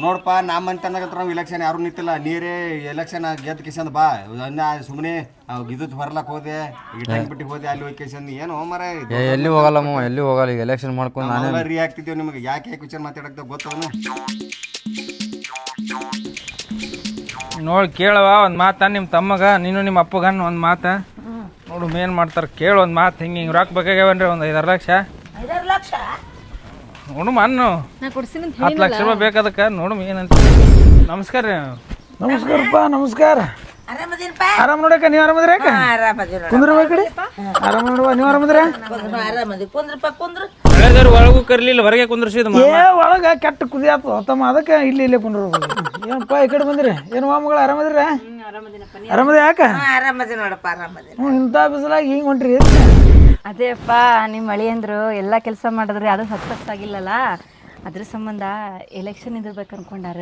ನೋಡಪ್ಪ ನಮ್ಮ ಅಂತನಾಗತ್ರ ನಾವು ಇಲೆಕ್ಷನ್ ಯಾರು ನಿಂತಿಲ್ಲ ನೀರೇ ಎಲೆಕ್ಷನ್ ಗೆದ್ದ ಕಿಶಂದ್ ಬಾ ಸುಮ್ಮನೆ ಇದ್ದು ಬರ್ಲಕ್ಕೆ ಹೋದೆ ಇಟ್ಟಂಗಿ ಬಿಟ್ಟಿಗೆ ಹೋದೆ ಅಲ್ಲಿ ಹೋಗಿ ಕಿಶಂದ್ ಏನು ಮರ ಎಲ್ಲಿ ಹೋಗಲ್ಲ ಮಾವ ಎಲ್ಲಿ ಹೋಗಲ್ಲ ಈಗ ಎಲೆಕ್ಷನ್ ಮಾಡ್ಕೊಂಡು ನಾನೇ ರೀ ಆಗ್ತಿದ್ದೇವೆ ನಿಮಗೆ ಯಾಕೆ ವಿಚಾರ ಮಾತಾಡಕ್ಕೆ ಗೊತ್ತವನು ನೋಡಿ ಕೇಳವ ಒಂದು ಮಾತು ನಿಮ್ಮ ತಮ್ಮಗ ನೀನು ನಿಮ್ಮ ಅಪ್ಪಗನ್ನ ಒಂದು ಮಾತು ನೋಡು ಏನು ಮಾಡ್ತಾರೆ ಕೇಳು ಒಂದು ಮಾತು ಹಿಂಗೆ ರೊಕ್ಕ ಬೇಕಾಗ್ಯಾವನ್ರಿ ಒಂದು 5-6 ಲಕ್ಷ ನೋಡು ಮಣ್ಣು 10 ಲಕ್ಷ ರೂಪಾಯಿ ಬೇಕಾದಕ್ಕೆ ನೋಡು ಏನಂತ ನಮಸ್ಕಾರ ರೀ ನಮಸ್ಕಾರಪ್ಪ ನಮಸ್ಕಾರ ಆರಾಮ್ ನೋಡಕ್ಕ ನೀವು ಆರಾಮದ್ರಿ ಅಕ್ಕ ಕುಂದ್ರ ಕಡೆ ಆರಾಮ ನೋಡುವ ನೀವು ಆರಾಮದ್ರಿ ಹಳೆದವ್ರು ಒಳಗೂ ಕರ್ಲಿಲ್ಲ ಹೊರಗೆ ಕುಂದ್ರಿಸಿದ ಏ ಒಳಗ ಕೆಟ್ಟ ಕುದಿಯಾತು ತಮ್ಮ ಅದಕ್ಕೆ ಇಲ್ಲಿ ಕುಂದ್ರೋದು ಏನಪ್ಪ ಈ ಕಡೆ ಬಂದ್ರಿ ಏನು ಮಾಮಗಳು ಆರಾಮದ್ರಿ ಆರಾಮದ ಯಾಕ ಇಂಥ ಬಿಸಿಲಾಗಿ ಹಿಂಗ್ ಹೊಂಟ್ರಿ ಅದೇಪ್ಪ ನಿಮ್ಮ ಅಳಿಯಂದ್ರು ಎಲ್ಲ ಕೆಲಸ ಮಾಡಿದ್ರಿ ಅದು ಸಕ್ಸಸ್ ಆಗಿಲ್ಲಲ್ಲ ಅದ್ರ ಸಂಬಂಧ ಎಲೆಕ್ಷನ್ ನಿಂದಿರ್ಬೇಕು ಅನ್ಕೊಂಡಾರ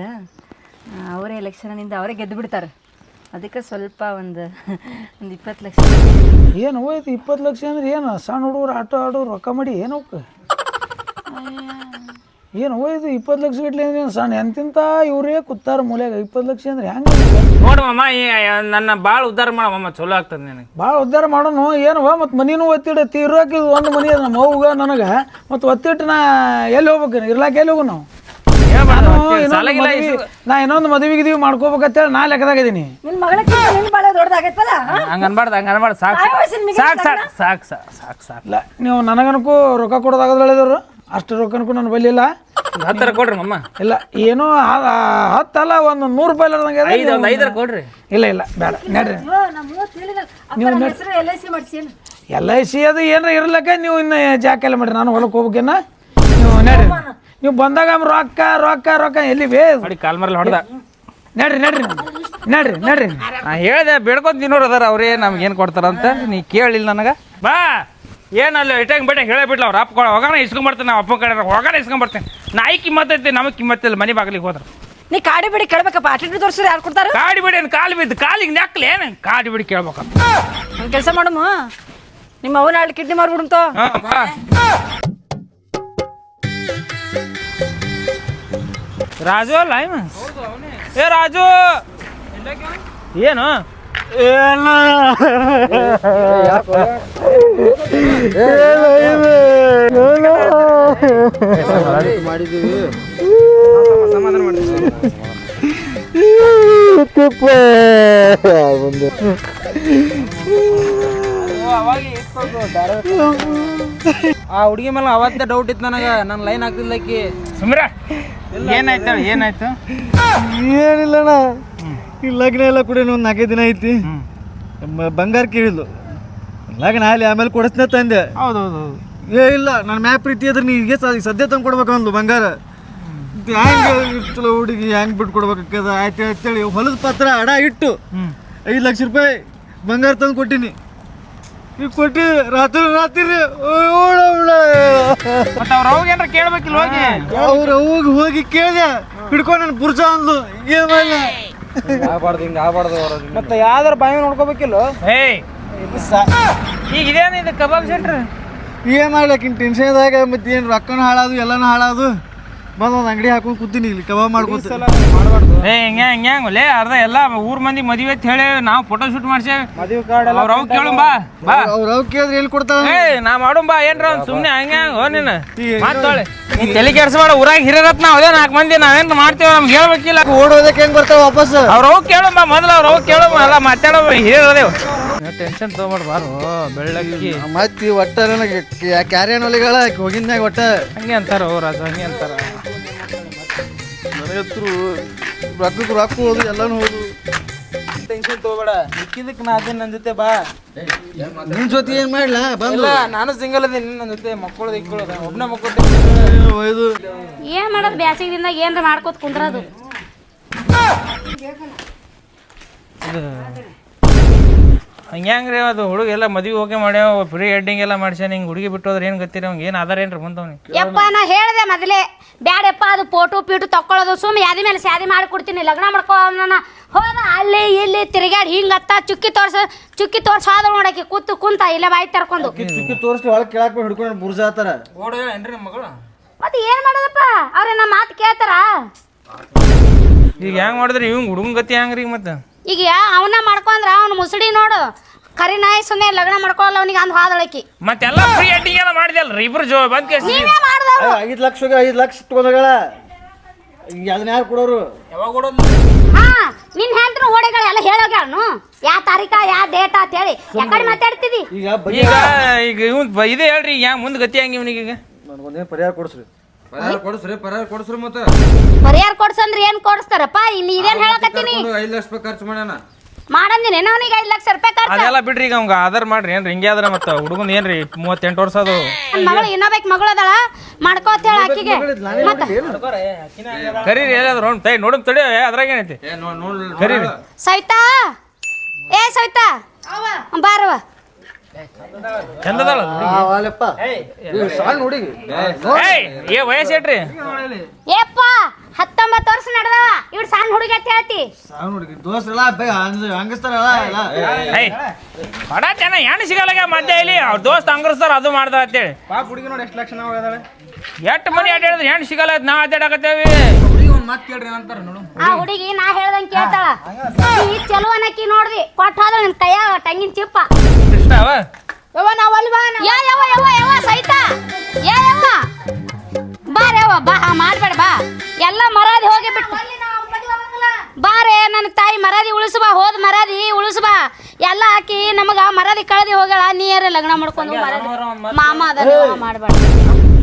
ಅವರೇ ಎಲೆಕ್ಷನ್ನಿಂದ ಅವರೇ ಗೆದ್ದು ಬಿಡ್ತಾರೆ ಅದಕ್ಕೆ ಸ್ವಲ್ಪ ಒಂದು 20 ಲಕ್ಷ ಏನು ಹೋಯ್ತು 20 ಲಕ್ಷ ಅಂದ್ರೆ ಏನು ಸಣ್ಣ ಹುಡುಗರು ಆಟೋ ಆಡೋರು ರೊಕ್ಕ ಮಾಡಿ ಏನಕ್ಕೆ ಏನು ಹೋಯ್ತು 20 ಲಕ್ಷ ಗಟ್ಲೆ ಅಂದ್ರೆ ಸಣ್ಣ ಎಂತಿಂತ ಇವರೇ ಕೂತಾರ ಮೂಲೆಯಾಗ 20 ಲಕ್ಷ ಅಂದ್ರೆ ಹೆಂಗೆ ನೋಡಮ್ಮ ನನ್ನ ಭಾಳ ಉದ್ಧಾರ ಮಾಡಮ್ಮ ಚಲೋ ಆಗ್ತದೆ ನನಗೆ ಭಾಳ ಉದ್ಧಾರ ಮಾಡೋನು ಏನವ ಮತ್ತು ಮನಿನೂ ಒತ್ತಿಡತ್ತಿ ಇರೋಕೆ ಒಂದು ಮನಿ ಅದ ನಮ್ಮ ಅವ್ಗ ನನಗೆ ಮತ್ತು ಒತ್ತಿಟ್ಟು ನಾ ಎಲ್ಲಿ ಹೋಗ್ಬೇಕು ಇರ್ಲಾಕ ಎಲ್ಲಿ ಹೋಗು ನಾವು ನಾ ಇನ್ನೊಂದು ಮದುವೆ ಮಾಡ್ಕೋಬೇಕಂತೇಳಿ ನಾ ಲೆಕ್ಕದಾಗಿದ್ದೀನಿ ನಿನ್ನ ಮಗಳ ಹಂಗೆ ಅನ್ಬಾರ್ದು ಸಾಕು ಇಲ್ಲ ನೀವು ನನಗನಕ್ಕೂ ರೊಕ್ಕ ಕೊಡೋದಾಗದಳಿದವರು ಅಷ್ಟು ರೊಕ್ಕನಕ್ಕೂ ನಾನು ಬಲ್ಲಿಲ್ಲ 10 ಕೊಡ್ರಿ ಮಮ್ಮ ಇಲ್ಲ ಏನೋ 10 ಅಲ್ಲ ಒಂದು 100 ರೂಪಾಯಿ 5 ಕೊಡ್ರಿ ಇಲ್ಲ ಬೇಡ ನಡ್ರಿ LIC ಅದು ಏನಾರ ಇರ್ಲಕ್ಕ ನೀವು ಇನ್ನು ಜಾಕೆಲ್ಲ ಮಾಡ್ರಿ ನಾನು ಹೊಲಕ್ಕೆ ಹೋಗ್ಬೇಕೇನ ನೀವು ನಡ್ರಿ ನೀವು ಬಂದಾಗ ರೊಕ್ಕ ರೊಕ್ಕ ರೊಕ್ಕ ಎಲ್ಲಿ ಬೇ ಕಾಲ್ ಮರಲ್ ಹೊಡೆದ ನಡ್ರಿ ನಾ ಹೇಳ್ದೆ ಬೇಡ್ಕೊಂತ ತಿನ್ನೋರು ಅದಾರ ಅವ್ರೇ ನಮ್ಗೇನು ಕೊಡ್ತಾರಂತ ನೀ ಕೇಳಿಲ್ಲ ನನಗೆ ಬಾ ಏನಲ್ಲ ಇಟ್ಟಂಗೆ ಬೇಡ ಹೇಳಬಿಡ್ಲ ಅವ್ರು ಅಪ್ಪ ಹೋಗೋಣ ಇಸ್ಕೊಂಬರ್ತೀನಿ ನಾವು ಅಪ್ಪ ಕಡೆ ಹೋಗೋಣ ಇಸ್ಕೊಂಬರ್ತೀನಿ ನಾಯಿ ಕಿಮ್ಮತ್ತೈತಿ ನಮಗೆ ಕಿಮ್ಮತ್ತಿಲ್ಲ ಮನೆ ಬಾಗಿಲಿಗೆ ಹೋದ್ರೆ ನೀ ಕಾಡಿ ಬಿಡಿ ಕೇಳ್ಬೇಕಪ್ಪ ಅಟೆಂಡ್ ತೋರಿಸಿದ್ರೆ ಯಾರು ಕೊಡ್ತಾರ ಕಾಡಿ ಬಿಡಿ ಏನು ಕಾಲು ಬಿದ್ದು ಕಾಲಿಗೆ ನೆಕ್ಲೆ ಏನು ಕಾಡಿ ಬಿಡಿ ಕೇಳ್ಬೇಕಪ್ಪ ಒಂದು ಕೆಲಸ ಮಾಡಮ್ಮ ನಿಮ್ಮ ಅವನ ಅಲ್ಲಿ ಕಿಡ್ನಿ ಮಾಡ್ಬಿಡುಂತ ರಾಜು ಅಲ್ಲ ಏ ರಾಜು ಏನು ಮಾಡಿದ್ದೀವಿ ಸಮಾಧಾನ ಮಾಡಿದ್ದೀವಿ ಆ ಹುಡುಗಿ ಮೇಲೆ ಅವತ್ತೇ ಡೌಟ್ ಇತ್ತು ನನಗೆ ನನ್ನ ಲೈನ್ ಆಗ್ತಿಲ್ಲಕ್ಕಿ ಸುಮ್ರ ಏನಾಯ್ತು ಏನಾಯ್ತು ಏನಿಲ್ಲಣ್ಣ ಈ ಲಗ್ನ ಎಲ್ಲ ಕೂಡ ಒಂದು 4 ದಿನ ಐತಿ ಬಂಗಾರ ಕೇಳಿದ್ಲು ಲಗ್ನ ಅಲ್ಲಿ ಆಮೇಲೆ ಕೊಡಿಸ್ನ ತಂದೆ ಹೌದೌದು ಇಲ್ಲ ನನ್ನ ಮ್ಯಾಪ್ ಪ್ರೀತಿ ಅದ್ರ ನೀಗೆ ಸದ್ಯ ತಂದು ಕೊಡ್ಬೇಕು ಅಂದ್ಲು ಬಂಗಾರ ಹೆಂಗೆ ಹುಡುಗಿ ಹೆಂಗೆ ಬಿಟ್ಟು ಕೊಡ್ಬೇಕಾಗ್ತದ ಆಯ್ತು ಅಂತೇಳಿ ಹೊಲದ ಪತ್ರ ಅಡ ಇಟ್ಟು 5 ಲಕ್ಷ ರೂಪಾಯಿ ಬಂಗಾರ ತಂದು ಕೊಟ್ಟಿನಿ ಈಗ ಕೊಟ್ಟು ರಾತ್ರಿ ಅವ್ರ ಅವಾಗ ಏನಾರ ಕೇಳ್ಬೇಕಿಲ್ಲ ಹೋಗಿ ಅವ್ರು ಹೋಗಿ ಕೇಳಿದೆ ಹಿಡ್ಕೊಂಡು ನನ್ನ ಪುರುಷ ಅಂದ್ಲು ಏನ್ ಮಾಡಲ್ಲ ಆಗ್ಬಾರ್ದು ಹಿಂಗೆ ಆಗ್ಬಾರ್ದು ಮತ್ತೆ ಯಾವ್ದಾರು ಬಾಯಿ ನೋಡ್ಕೋಬೇಕಿಲ್ಲ ಏಯ್ ಈಗ ಇದೇನು ಇದು ಕಬಾಬ್ ಸೆಂಟ್ರ್ ಏನ್ ಮಾಡ್ಲಕ್ಕಿನ್ ಟೆನ್ಷನ್ದಾಗ ಮತ್ತೆ ಏನು ರೊಕ್ಕನೂ ಹಾಳಾದು ಎಲ್ಲನೂ ಹಾಳಾದು ಬಂದು ಒಂದು ಅಂಗಡಿ ಹಾಕೊಂಡು ಕೂತೀನಿ ಇಲ್ಲಿ ಕಬಾಬ್ ಮಾಡ್ಕೊತ ಏ ಹಿಂಗ್ಯಾಂಗಲೇ ಅರ್ಧ ಎಲ್ಲ ಊರ್ ಮಂದಿ ಮದುವೆ ಅಂತ ಹೇಳಿ ನಾವು ಫೋಟೋ ಶೂಟ್ ಮಾಡ್ಸೇವೆ ಮದುವೆ ಕಾರ್ಡ್ ಅವ್ರ ಅವ್ ಕೇಳು ಬಾ ಅವ್ರು ಕೇಳಿದ್ರೆ ಎಲ್ಲಿ ಕೊಡ್ತಾರ ಏ ನಾ ಮಾಡು ಬಾ ಏನ್ರ ಒಂದು ಸುಮ್ಮನೆ ಹಂಗ್ಯಾಂಗ ನೀನು ಮಾತಾಳೆ ನೀ ತಲೆ ಕೆಡ್ಸಬೇಡ ಊರಾಗ ಹಿರಿಯರತ್ ನಾವು ಅದೇ 4 ಮಂದಿ ನಾವೇನು ಮಾಡ್ತೇವೆ ನಮ್ಗೆ ಹೇಳ್ಬೇಕಿಲ್ಲ ಓಡೋದಕ್ಕೆ ಹೆಂಗ್ ಬರ್ತಾವ ವಾಪಸ್ ಅವ್ರ ಅವ್ ಕೇಳು ಬಾ ಮೊದಲು ಅವ್ರ ಅವ್ ಕೇಳು ಎಲ್ಲ ಮಾತಾಡೋ ಹಿರಿಯರದೇವು ಟೆನ್ಷನ್ ತೊಗೊಬಾರ್ದು ಬಾರು ಬೆಳ್ಳಕ್ಕಿ ಮತ್ತೆ ಒಟ್ಟ ನನಗೆ ಕ್ಯಾರಿಯನ್ ಒಲಿಗಳ ಹೋಗಿದ್ನಾಗ ಒಟ್ಟ ಹಂಗೆ ಅಂತಾರ ರಾಜ ಹಂಗೆ ಅಂತಾರ ನನಗೆ ರೊಕ್ಕ ಹೋದು ಎಲ್ಲನೂ ಹೋದು ಟೆನ್ಷನ್ ತೊಗೊಬೇಡ ಮಿಕ್ಕಿದಕ್ಕೆ ನಾ ಅದೇ ನನ್ನ ಜೊತೆ ಬಾ ನಿನ್ ಜೊತೆ ಏನ್ ಮಾಡ್ಲಾ ಇಲ್ಲ ನಾನು ಸಿಂಗಲ್ ಅದೇನಿ ನನ್ನ ಜೊತೆ ಮಕ್ಕಳದು ಇಕ್ಕೊಳ್ಳೋದ ಒಬ್ಬನೇ ಮಕ್ಕಳು ಒಯ್ದು ಏನ್ ಮಾಡೋದು ಬ್ಯಾಸಿಗದಿಂದ ಏನ್ರ ಮಾಡ್ಕೋತ ಕುಂದ್ರದು ಹಂಗ್ಯಾಂಗ್ರಿ ಅದು ಹುಡುಗ ಎಲ್ಲ ಮದುವೆ ಹೋಗಿ ಮಾಡ್ಯಾವ ಪ್ರೀ ವೆಡ್ಡಿಂಗ್ ಎಲ್ಲ ಮಾಡ್ಸ್ಯಾನ ಹಿಂಗೆ ಹುಡುಗಿ ಬಿಟ್ಟೋದ್ರೆ ಏನು ಗೊತ್ತಿರ ಅವ್ನಿಗೆ ಏನು ಆಧಾರ ಏನ್ರಿ ಬಂದವ್ನಿಗೆ ಯಪ್ಪ ನಾ ಹೇಳ್ದೆ ಮೊದಲೇ ಬ್ಯಾಡಪ್ಪ ಅದು ಫೋಟೋ ಪೀಟು ತಕ್ಕೊಳ್ಳೋದು ಸುಮ್ಮನೆ ಯಾದಿ ಮೇಲೆ ಸ್ಯಾದಿ ಮಾಡಿ ಕೊಡ್ತೀನಿ ಲಗ್ನ ಮಾಡ್ಕೊ ಹೋದ ಅಲ್ಲಿ ಇಲ್ಲಿ ತಿರುಗಾಡಿ ಹಿಂಗತ್ತ ಚುಕ್ಕಿ ತೋರ್ಸ ಹೋದ ನೋಡಕ್ಕೆ ಕುಂತ ಇಲ್ಲ ಬಾಯಿ ತರ್ಕೊಂಡು ಚುಕ್ಕಿ ತೋರಿಸಿ ಒಳಗೆ ಕೇಳಕ್ ಹಿಡ್ಕೊಂಡು ಬುರ್ಜಾತಾರ ಓಡೋ ಏನ್ರಿ ನಮ್ಮ ಮಗಳು ಮತ್ತೆ ಏನ್ ಮಾಡೋದಪ್ಪ ಅವ್ರೆ ನಮ್ಮ ಮಾತು ಕೇಳ್ತಾರ ಈಗ ಹೆಂಗ್ ಮಾಡಿದ್ರಿ ಇವಂಗ್ ಹುಡುಗನ್ ಗತಿ ಹೆಂಗ್ರಿ ಮತ್ತೆ ಈಗ ಅವನ್ನ ಮಾಡ್ಕೊಂಡ್ರ ಅವ್ನ ಮುಸುಡಿ ನೋಡು ಕರಿ ನಾಯಿ ಸುಮ್ಮನೆ ಲಗ್ನ ಮಾಡ್ಕೊಳ್ಳಲ್ಲ ಅವನಿಗೆ ಅಂದ್ ಹಾದಳಕಿ ಮತ್ತೆಲ್ಲ ಫ್ರೀ ಎಟ್ಟಿಂಗ್ ಎಲ್ಲ ಮಾಡಿದಲ್ರಿ ಇಬ್ರು ಬಂದ್ ಕೇಸ್ ನೀವೇ ಮಾಡ್ದವ್ರು 5 ಲಕ್ಷ 5 ಲಕ್ಷ ತಗೊಂಡಗಳ ಈಗ ಅದನ್ನ ಯಾರು ಕೊಡೋರು ಯಾವಾಗ ಕೊಡೋದು ಹಾ ನಿನ್ ಹೆಂಡ್ರು ಹೊಡೆಗಳ ಎಲ್ಲ ಹೇಳೋಗ್ಯಾನು ಯಾ ತಾರೀಕ ಯಾ ಡೇಟ್ ಅಂತ ಹೇಳಿ ಯಾಕಡೆ ಮಾತಾಡ್ತಿದಿ ಈಗ ಈಗ ಈಗ ಇವ್ನ್ ಇದೇ ಹೇಳ್ರಿ ಈಗ ಮುಂದ್ ಗತಿ ಹೆಂಗ್ ಇವನಿಗೆ ಈಗ ನನಗೊಂದೇ ಪರಿಹಾರ ಕೊಡಿಸ್ರಿ. ಪರಿಹಾರ ಕೊಡಿಸ್ರಿ ಮತ್ತೆ ಪರಿಹಾರ ಕೊಡ್ಸಂದ್ರೆ ಏನ್ ಕೊಡಿಸ್ತಾರಪ್ಪ ಇನ್ನು ಇದೇನ್ ಹೇಳಕತ್ತೀನಿ 5 ಲಕ್ಷ ರೂಪಾಯಿ ಖರ್ಚು ಮಾಡ್ಯಾನ ಮಾಡಂದಿನಿ ಅವನಿಗೆ 5 ಲಕ್ಷ ರೂಪಾಯಿ ಖರ್ಚು ಅದೆಲ್ಲ ಬಿಡ್ರಿ ಈಗ ಅವ್ಗ ಆಧಾರ್ ಮಾಡ್ರಿ ಏನ್ರಿ ಹಿಂಗೆ ಆದ್ರೆ ಮತ್ತೆ ಹುಡುಗನ್ ಏನ್ರಿ 38 ವರ್ಷ ಅದು ನನ್ನ ಮಗಳು ಇನ್ನೊಬ್ಬಾಕಿ ಮಗಳು ಅದಳ ಮಾಡ್ಕೋತ ಹೇಳ ಆಕಿಗೆ ಮತ್ತ ಕರೀರಿ ಎಲ್ಲಾದ್ರು ನೋಡಮ್ ತಡಿ ಅದ್ರಾಗ ಏನೈತಿ ಕರೀರಿ ಸವಿತಾ ಏ ಸವಿತಾ ಬಾರವ ಚಂದದಳ ಅಲ್ಲಪ್ಪ ಸಣ್ಣ ಹುಡುಗಿ ಏ ವಯಸ್ಸು ಏಟ್ರಿ ಏಪ್ಪ 19 ವರ್ಷ ನಡೆದವ ಇವ್ರು ಸಣ್ಣ ಹುಡುಗಿ ಅಂತ ಹೇಳ್ತಿ ಸಣ್ಣ ಹುಡುಗಿ ದೋಸ್ತ್ರಲ್ಲ ಹಂಗಸ್ತಾರಲ್ಲ ಎಲ್ಲ ಏಯ್ ಬಡ ಜನ ಹೆಣ್ಣು ಸಿಗಲ್ಲ ಮಧ್ಯ ಇಲ್ಲಿ ಅವ್ರ ದೋಸ್ತ್ ಹಂಗರ್ಸ್ತಾರ ಅದು ಮಾಡ್ದ ಅಂತೇಳಿ ಪಾಪ ಹುಡುಗಿ ನೋಡಿ ಎಷ್ಟು ಲಕ್ಷ ನಾವು ಎಷ್ಟು ಮಂದಿ ಅಡ್ಡಾಡಿದ್ರೆ ಹೆಣ್ಣು ಸಿಗಲ್ಲ ನಾವ್ ಅಡ್ಡಾಡಕತ್ತೇವಿ ಆ ಹುಡುಗಿ ನಾ ಹೇಳ್ದಂಗೆ ಕೇಳ್ತಾಳ ಈ ಚಲೋ ಅನ್ನಕಿ ನೋಡ್ದಿ ಕೊಟ್ಟ ಹೋದ್ರ ನಿನ್ ಕೈಯ ಟಂಗಿನ ಚಿಪ್ಪ ಇಷ್ಟ ಅವ ಯಾ ಯವ್ವ ಯವ್ವ ಯವ್ವ ಸೈತಾ ಯಾ ಯವ್ವ ಬಾರೆ ಯವ್ವ ಬಾ ಮಾಡ್ಬೇಡ ಬಾ ಎಲ್ಲ ಮರಾದಿ ಹೋಗಿ ಬಿಟ್ಟು ಬಾರೆ ನನ್ನ ತಾಯಿ ಮರಾದಿ ಉಳಿಸು ಬಾ ಹೋದ್ ಮರಾದಿ ಉಳಿಸು ಬಾ ಎಲ್ಲ ಹಾಕಿ ನಮಗ ಮರಾದಿ ಕಳೆದಿ ಹೋಗಳ ನೀರೇ ಲಗ್ನ ಮಾಡ್ಕೊಂಡು ಮರಾದಿ ಮಾಮ ಅದನ್ನ ಮಾಡ್ಬೇಡ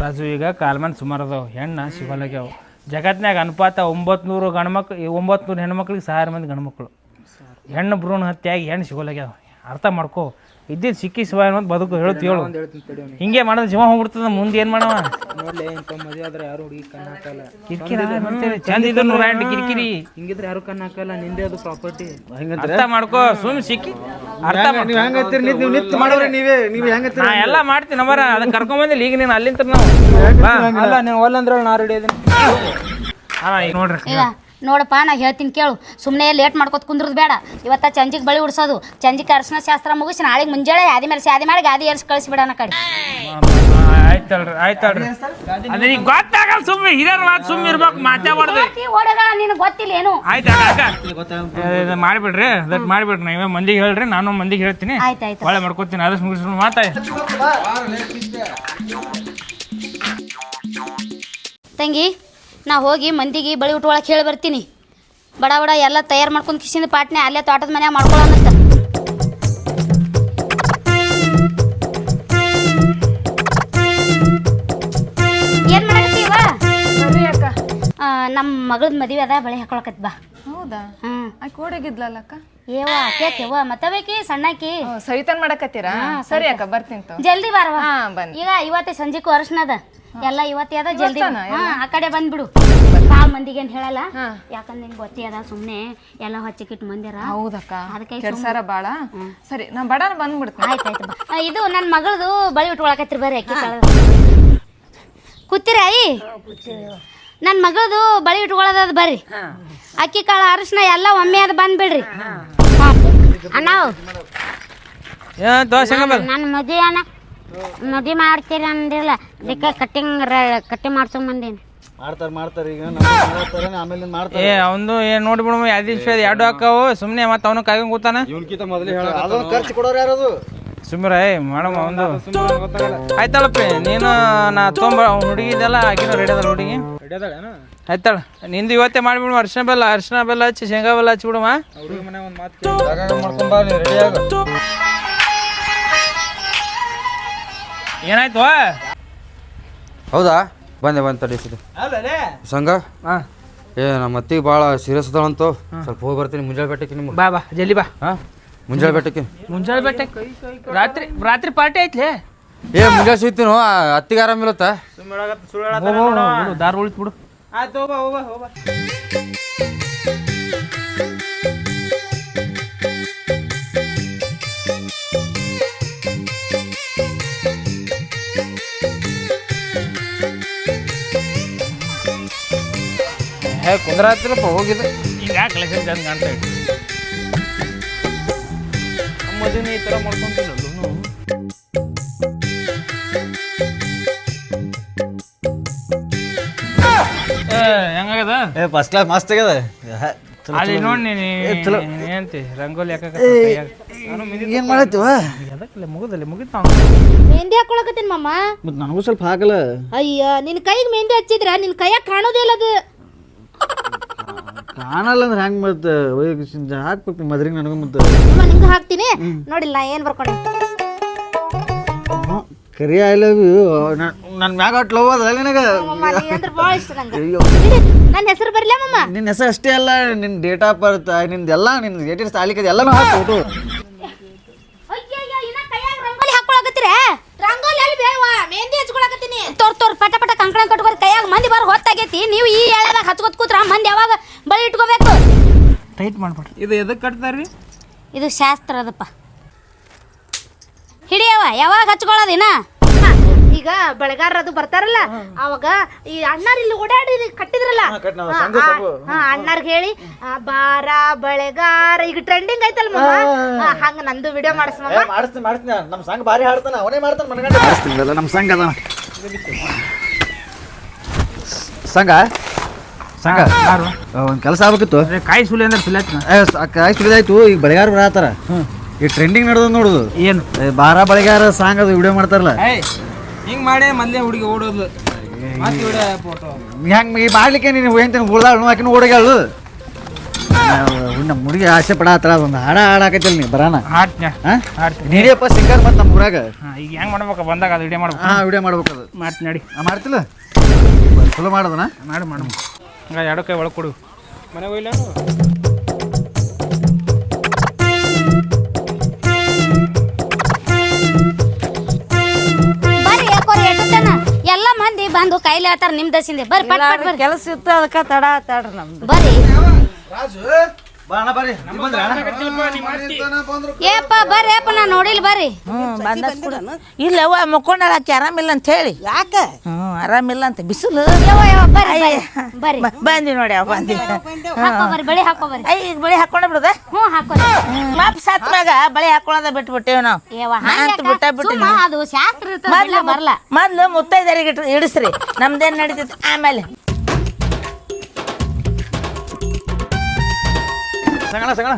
ರಾಜು ಈಗ ಕಾಲ್ಮನ್ ಸುಮಾರು ಅದಾವ ಹೆಣ್ಣ ಸಿಗಲ್ಲಾಗ್ಯಾವ ಜಗತ್ನಾಗ ಅನುಪಾತ 900 ಗಂಡ್ಮಕ್ಳು 900 ಹೆಣ್ಮಕ್ಳಿಗೆ 1000 ಮಂದಿ ಗಂಡ್ಮಕ್ಳು ಹೆಣ್ಣು ಭ್ರೂಣ ಹತ್ಯೆಯಾಗಿ ಹೆಣ್ಣು ಸಿಗೋಲಾಗ್ಯಾವ ಅರ್ಥ ಮಾಡ್ಕೋ ಇದ್ದಿದ್ದು ಸಿಕ್ಕಿ ಶಿವ ಅನ್ನೋದು ಬದುಕು ಹೇಳುತ್ತಿ ಹೇಳು ಹಿಂಗೆ ಮಾಡೋದು ಜೀವ ಹೋಗ್ಬಿಡ್ತದ ಮುಂದೆ ಏನು ಮಾಡವ ನೋಡ್ಲಿ ಇಂಥ ಮದುವೆ ಆದ್ರೆ ಯಾರು ಹುಡುಗಿ ಕಣ್ಣು ಹಾಕಲ್ಲ ಕಿರಿಕಿರಿ ಚಂದ ಇದ್ರು 108 ಕಿರಿಕಿರಿ ಹಿಂಗಿದ್ರೆ ಯಾರು ಕಣ್ಣು ಹಾಕಲ್ಲ ನಿಂದೆ ಅದು ಪ್ರಾಪರ್ಟಿ ಅರ್ಥ ಮಾಡ್ಕೋ ಸುಮ್ ಸಿಕ್ಕಿ ಅರ್ಥ ನೀವು ಹೆಂಗತ್ತೀರಿ ನೀವು ನಿತ್ಯ ಮಾಡೋರಿ ನೀವು ಹೆಂಗತ್ತೀರಿ ನಾ ಎಲ್ಲ ಮಾಡ್ತೀನಿ ಮರ ಅದನ್ನ ಕರ್ಕೊಂಬಂದಿಲ್ಲ ಈಗ ನೀನು ಅಲ್ಲಿಂದ ನಾವು ಅಲ್ಲ ನೀವು ಒಲ್ಲಂದ್ರೆ ನಾ ರೆಡಿ ಇದೀನಿ ಈಗ ನೋಡ್ರಿ ಈಗ ನೋಡಪ್ಪ ನಾ ಹೇಳ್ತೀನಿ ಕೇಳು ಸುಮ್ಮನೆ ಲೇಟ್ ಮಾಡ್ಕೊತ ಕುಂದ್ರದ್ ಬೇಡ ಇವತ್ತ ಚಂಜಿಗೆ ಬಳಿ ಉಡ್ಸೋದು ಚಂಜಿಗೆ ಅರ್ಶಿನ ಶಾಸ್ತ್ರ ಮುಗಿಸಿ ನಾಳೆಗೆ ಮುಂಜಾನೆ ಯಾದಿ ಮೇಲೆ ಶಾದಿ ಮಾಡಿ ಗಾದಿ ಏರ್ಸಿ ಕಳಿಸ್ಬಿಡೋಣ ಕಡೆ ಆಯ್ತಲ್ರಿ ಅದೇ ಈಗ ಗೊತ್ತಾಗಲ್ಲ ಸುಮ್ಮನೆ ಹಿರಿಯರ್ ಮಾತು ಸುಮ್ಮನೆ ಇರ್ಬೇಕು ಮಾತಾಡ್ಬಾರ್ದು ಓಡಗಳ ನಿನಗೆ ಗೊತ್ತಿಲ್ಲ ಏನು ಆಯ್ತು ಅಕ್ಕ ಮಾಡಿಬಿಡ್ರಿ ಅದಕ್ಕೆ ಮಾಡಿಬಿಡ್ರಿ ನೀವೇ ಮಂದಿಗೆ ಹೇಳ್ರಿ ನಾನು ಮಂದಿಗೆ ಹೇಳ್ತೀನಿ ಆಯ್ತಾಯ್ತು ಒಳ್ಳೆ ಮಾಡ್ಕೊತೀನಿ ಅದಕ್ಕೆ ಮುಗಿಸ್ಕೊಂಡು ಮಾತಾಡಿ ತಂಗಿ ನಾ ಹೋಗಿ ಮಂದಿಗೆ ಬಳಿ ಉಟ್ಕೊಳಕ್ಕೆ ಹೇಳಿ ಬರ್ತೀನಿ ಬಡ ಬಡ ಎಲ್ಲ ತಯಾರು ಮಾಡ್ಕೊಂಡು ಕಿಸಿಂದ ಪಾಟ್ನೆ ಅಲ್ಲೇ ತೋಟದ ಮನ್ಯಾಗ ಮಾಡ್ಕೊಳ್ಳೋಣಂತ ಏನ್ ಮಾಡಕತ್ತೀವ ನಮ್ಮ ಮಗಳದ ಮದುವೆ ಅದ ಬಳಿ ಹಾಕೊಳಕತ್ ಬಾ ಹೌದಾ ಹ್ಮ್ ಆಕೆ ಓಡಾಗಿದ್ಲಲ್ಲಕ್ಕ ಏವ ಆಕೇತಿವ ಮತ್ತ ಬೇಕಿ ಸಣ್ಣಕಿ ಸವಿತಾನ್ ಮಾಡಕತ್ತೀರಾ ಸರಿ ಅಕ್ಕ ಬರ್ತೀನಿ ಜಲ್ದಿ ಬಾರವ ಹಾ ಬನ್ನಿ ಈಗ ಇವತ್ತೇ ಸಂಜೆಗೂ ಅರ್ಶನದ ಎಲ್ಲ ಇವತ್ತೇ ಅದ ಜಲ್ದಿ ಆ ಕಡೆ ಬಂದ್ಬಿಡು ಭಾಳ ಮಂದಿಗೆ ಏನ್ ಹೇಳಲ್ಲ ಯಾಕಂದ್ರೆ ನಿನ್ಗೆ ಗೊತ್ತೇ ಅದ ಸುಮ್ನೆ ಎಲ್ಲ ಹೊಚ್ಚಿಕಿಟ್ಟು ಮಂದಿರ ಹೌದಕ್ಕ ಅದಕ್ಕೆ ಕೆಲ್ಸಾರ ಬಾಳ ಸರಿ ನಾ ಬಡಾನ ಬಂದ್ಬಿಡ್ತೀನಿ ಆಯ್ತಾಯ್ತು ಬಾ ಇದು ನನ್ನ ಮಗಳದು ಬಳಿ ಉಟ್ಕೊಳಕತ್ರಿ ಬರ್ರಿ ಅಕ್ಕಿ ಕಾಳ ಕೂತಿರ ಅಯ್ಯಿ ನನ್ನ ಮಗಳದು ಬಳಿ ಉಟ್ಕೊಳ್ಳೋದದ ಬರ್ರಿ ಅಕ್ಕಿ ಕಾಳ ಅರಿಶಿನ ಎಲ್ಲ ಒಮ್ಮೆ ಅದು ಬಂದ್ಬಿಡ್ರಿ ಅಣ್ಣ ನನ್ನ ಮದುವೆ ಅಣ್ಣ ಮದುವೆ ಮಾಡ್ತೀರಿ ಅಂದಿಲ್ಲ ಅದಕ್ಕೆ ಕಟ್ಟಿಂಗ್ ಮಾಡ್ಸೊಂಡ್ ಬಂದೀನಿ ಮಾಡ್ತಾರೆ ಈಗ ಆಮೇಲೆ ಮಾಡ್ತಾರೆ ಏ ಅವಂದು ಏನ್ ನೋಡ್ಬಿಡು ಎರಡು ಹಾಕಾವು ಸುಮ್ಮನೆ ಮತ್ತೆ ಅವನು ಕಾಯ್ಕೊಂಡ್ ಕೂತಾನ ಇವನ್ಕಿಂತ ಮೊದಲೇ ಹೇಳ ಖರ್ಚು ಕೊಡೋರು ಯಾರದು ಸುಮ್ರ ಮೇಡಮ್ ಒಂದು ಆಯ್ತಾಳಪ್ಪ ನೀನು ನಾ ತೊಂಬ ಹುಡುಗಿದೆಲ್ಲ ಆಕಿನ ರೆಡಿ ಅದಲ್ಲ ಹುಡುಗಿ ಆಯ್ತಾಳ ನಿಂದು ಇವತ್ತೇ ಮಾಡ್ಬಿಡು ಅರ್ಶಿನ ಬೆಲ್ಲ ಹಚ್ಚಿ ಶೇಂಗಾ ಬೆಲ್ಲ ಹಚ್ಚಿಬಿಡುವ ಮಾಡ್ಕೊಂಬ ರೆಡಿ ಆಗ ಏನಾಯ್ತು ಹೌದಾ ಬಂದೆ ತಡಿ ಸಂಘ ಏ ನಮ್ಮ ಅತ್ತಿಗೆ ಭಾಳ ಸೀರಿಯಸ್ ಅದಾಳಂತು ಸ್ವಲ್ಪ ಹೋಗಿ ಬರ್ತೀನಿ ಮುಂಜಾನೆ ಬೆಟ್ಟಕ್ಕೆ ನಿಮ್ಗೆ ಬಾ ಜಲ್ದಿ ಬಾ ಹಾಂ ಮುಂಜಾನೆ ಬೆಟ್ಟಕ್ಕೆ ಮುಂಜಾನೆ ಬೆಟ್ಟಕ್ಕೆ ರಾತ್ರಿ ಪಾರ್ಟಿ ಐತ್ಲೆ ಏ ಮುಂಜಾನೆ ಸಿಗ್ತೀನೋ ಅತ್ತಿಗೆ ಆರಾಮಿಲ್ಲತ್ತ ದಾರ ಉಳಿತು ಬಿಡು ಆಯ್ತು ಹೋಗ ಹೇ ಕುಂದ್ರ ಹತ್ತಿರಪ್ಪ ಹೋಗಿದ್ದು ಈಗ ಕಲೆಕ್ಷನ್ ಚಂದ ಕಾಣ್ತಾ ಇತ್ತು ಮದುವೆ ಈ ಥರ ಮಾಡ್ಕೊಂತಿಲ್ಲ ಹೆಂಗಾಗದ ಏ ಫಸ್ಟ್ ಕ್ಲಾಸ್ ಮಸ್ತ್ ಆಗ್ಯದ ಅಲ್ಲಿ ನೋಡಿ ಏನಂತಿ ರಂಗೋಲಿ ಏನು ಮಾಡತ್ತೀವ ಅದಕ್ಕೆ ಮುಗಿತ ಮೆಹಂದಿ ಹಾಕೊಳಕತ್ತೀನಿ ಮಾಮ. ಮತ್ತು ನನಗೂ ಸ್ವಲ್ಪ ಹಾಕಲ್ಲ. ಅಯ್ಯ ನಿನ್ ಕೈಗೆ ಮೆಹಂದಿ ಹಚ್ಚಿದ್ರ ನಿನ್ ಕೈಯಾಗ ಕಾಣೋದೇ ಇಲ್ಲ ಅದು. ಕಾಣಲ್ಲ ಅಂದ್ರೆ ಹೆಂಗೆ ಮತ್ತೆ ಹಾಕ್ಬೇಕು ಮದ್ರಿಗೆ ನನಗೂ ಮತ್ತೆ ಮಾಮ ನಿಂಗೆ ಹಾಕ್ತೀನಿ ನೋಡಿಲ್ಲ ನಾ ಏನ್ ಬರ್ಕೊಂಡೆ. ಕರಿ ಐ ಲವ್ ಯು ನನ್ನ ಮ್ಯಾಗ ಒಟ್ಟು ಲವ್ ಅದ ನಿನಗೆ. ಮಾಮ ನೀ ಅಂದ್ರೆ ಭಾಳ ಇಷ್ಟ ನಂಗೆ. ನನ್ನ ಹೆಸರು ಬರ್ಲಾ ಮಾಮ? ನಿನ್ನ ಹೆಸರು ಅಷ್ಟೇ ಅಲ್ಲ ನಿನ್ನ ಡೇಟ್ ಆಫ್ ಬರ್ತ್ ನಿಂದೆಲ್ಲ ನಿನ್ನ ಡೇಟ್ ತಾಲಿಕದ ಎಲ್ಲನೂ ಹಾಕಿ ಫೋಟೋ. ರಂಗೋಲಿ ಹಾಕೊಳಕತ್ತೀರ? ರಂಗೋಲಿ ಅಲ್ಲಿ ಬೇವ ಮೆಹಂದಿ ಹಚ್ಕೊಳಕತ್ತೀನಿ. ತೋರ್ ಪಟ ಪಟ ಕಂಕಣ ಕಟ್ಕೋರಿ ಕೈಯಾಗ ಮಂದಿ ಬಾರ ಹೊತ್ತಾಗೈತಿ. ನೀವು ಈ ಎಳೆದಾಗ ಹಚ್ಕೋತ್ ಕೂತ್ರ ಮಂದಿ ಯಾವಾಗ ಬಳಿ ಇಟ್ಕೋಬೇಕು. ಟೈಟ್ ಮಾಡ್ಬಿಡ್ರಿ. ಇದು ಎದಕ್ಕೆ ಕಟ್ತಾರ್ರಿ? ಇದು ಶಾಸ್ತ್ರ ಅದಪ್ಪ. ಹಿಡಿಯವ ಯಾವಾಗ ಹಚ್ಕೊಳ್ಳೋದಿನ. ಈಗ ಬೆಳಗಾರ ಅದು ಬರ್ತಾರಲ್ಲ ಅವಾಗ ಈ ಅಣ್ಣಾರ್ ಇಲ್ಲಿ ಓಡಾಡಿ ಕಟ್ಟಿದ್ರಲ್ಲ ಅಣ್ಣಾರ್ಗೆ ಹೇಳಿ ಬಾರ ಬಳೆಗಾರ ಈಗ ಟ್ರೆಂಡಿಂಗ್ ಐತಲ್ ಮಾಮ ಹಂಗ ನಂದು ವಿಡಿಯೋ ಮಾಡಿಸ್ತೀನಿ ನಮ್ಮ ಸಂಘ ಭಾರಿ ಹಾಡ್ತಾನ ಅವನೇ ಮಾಡ್ತಾನೆ ಮನಗಂಡ ನಮ್ಮ ಸಂಘ ಅದ ಸಂಘ ಒಂದು ಕೆಲಸ ಆಗ್ಬೇಕಿತ್ತು. ಕಾಯಿ ಸುಲಿ ಅಂದ್ರೆ ಸುಲಿಯತ್ನ ಕಾಯಿ ಸುಲಿದಾಯ್ತು. ಈಗ ಬಳೆಗಾರ ಬರತ್ತಾರ ಈ ಟ್ರೆಂಡಿಂಗ್ ನಡೆದ ನೋಡುದು ಏನು ಬಾರ ಬಳೆಗಾರ ಸಾಂಗ್ ಅದು ವಿಡಿಯೋ ಮಾಡ್ತಾರಲ್ಲ ಹಿಂಗೆ ಮಾಡೇ ಮೊದಲೇ ಹುಡುಗಿ ಓಡೋದು ಫೋಟೋ ಹೆಂಗೆ ಈ ಮಾಡ್ಲಿಕ್ಕೆ ನೀನು ಏನ್ತೇನೆ ಉಳ್ದಾಳು ಆಕಿನ ಓಡಗಾಳು ನಮ್ಮ ಹುಡುಗಿ ಆಸೆ ಪಡಾತ್ರ ಒಂದು ಹಾಡಾಕೈತಲ್ಲ ನೀ ಬರಾನ ನೀಡಿಯಪ್ಪ ಸಿಂಗರ್ ಮತ್ತು ನಮ್ಮ ಊರಾಗ ಈಗ ಹೆಂಗೆ ಮಾಡ್ಬೇಕು ಬಂದಾಗ ಅದು ವಿಡಿಯೋ ಮಾಡ್ಬೇಕು. ವಿಡಿಯೋ ಮಾಡ್ಬೇಕು ಅದು ಮಾಡ್ತೀನಿ ನಡಿ. ಮಾಡ್ತಿಲ್ಲ ಚಲೋ ಮಾಡೋದನ ಮಾಡು ಹಂಗ ಎರಡು ಕೈ ಒಳಗೆ ಕೊಡು ಮನೆಗೆ ಹೋಗಿಲ್ಲ ಬರ್ರಿ ಯಾಕೋರಿ ಎಟ್ಟತನ ಎಲ್ಲ ಮಂದಿ ಬಂದು ಕೈಲಿ ಹೇಳ್ತಾರ ನಿಮ್ ದಸಿಂದೆ ಬರ್ರಿ ಪಟ್ ಪಟ್ ಬರ್ರಿ ಕೆಲಸ ಇತ್ತು ಅದಕ್ಕೆ ತಡ್ರಿ ನಮ್ದು. ಬರ್ರಿ ಬರ್ರಿ ಏಪ್ಪ ಬರ್ರಿ ಅಪ್ಪ ನಾ ನೋಡಿಲ್ ಬರ್ರಿ. ಇಲ್ಲವ್ವ ಮಕ್ಕೊಂಡಾಳ ಆಕೆ ಆರಾಮಿಲ್ಲ ಅಂತ ಹೇಳಿ. ಯಾಕೆ? ಆರಾಮಿಲ್ಲ ಅಂತ ಬಿಸಿಲು. ಬರ್ರಿ ಬರ್ರಿ ಬಂದಿ ನೋಡಿ ಅವ್ ಬಂದಿ. ಹಾಕೋಬರ್ರಿ ಬಳಿ ಹಾಕೋಬರ್ರಿ. ಈಗ ಬಳಿ ಹಾಕೊಂಡ ಬಿಡದ. ಹ್ಞೂ ಹಾಕೋರಿ. ಮಾಪ್ ಸತ್ ಮ್ಯಾಗ ಬಳಿ ಹಾಕೊಳ್ಳೋದ ಬಿಟ್ಬಿಟ್ಟೇವ್ ನಾವು. ಅದು ಶಾಸ್ತ್ರ ಇರ್ತದ ಬರ್ಲ. ಮೊದ್ಲು ಮುತ್ತೈದರಿಗೆ ಇಡಿಸ್ರಿ ನಮ್ದೇನ್ ನಡೀತೈತಿ ಆಮೇಲೆ. ಸಂಗಣ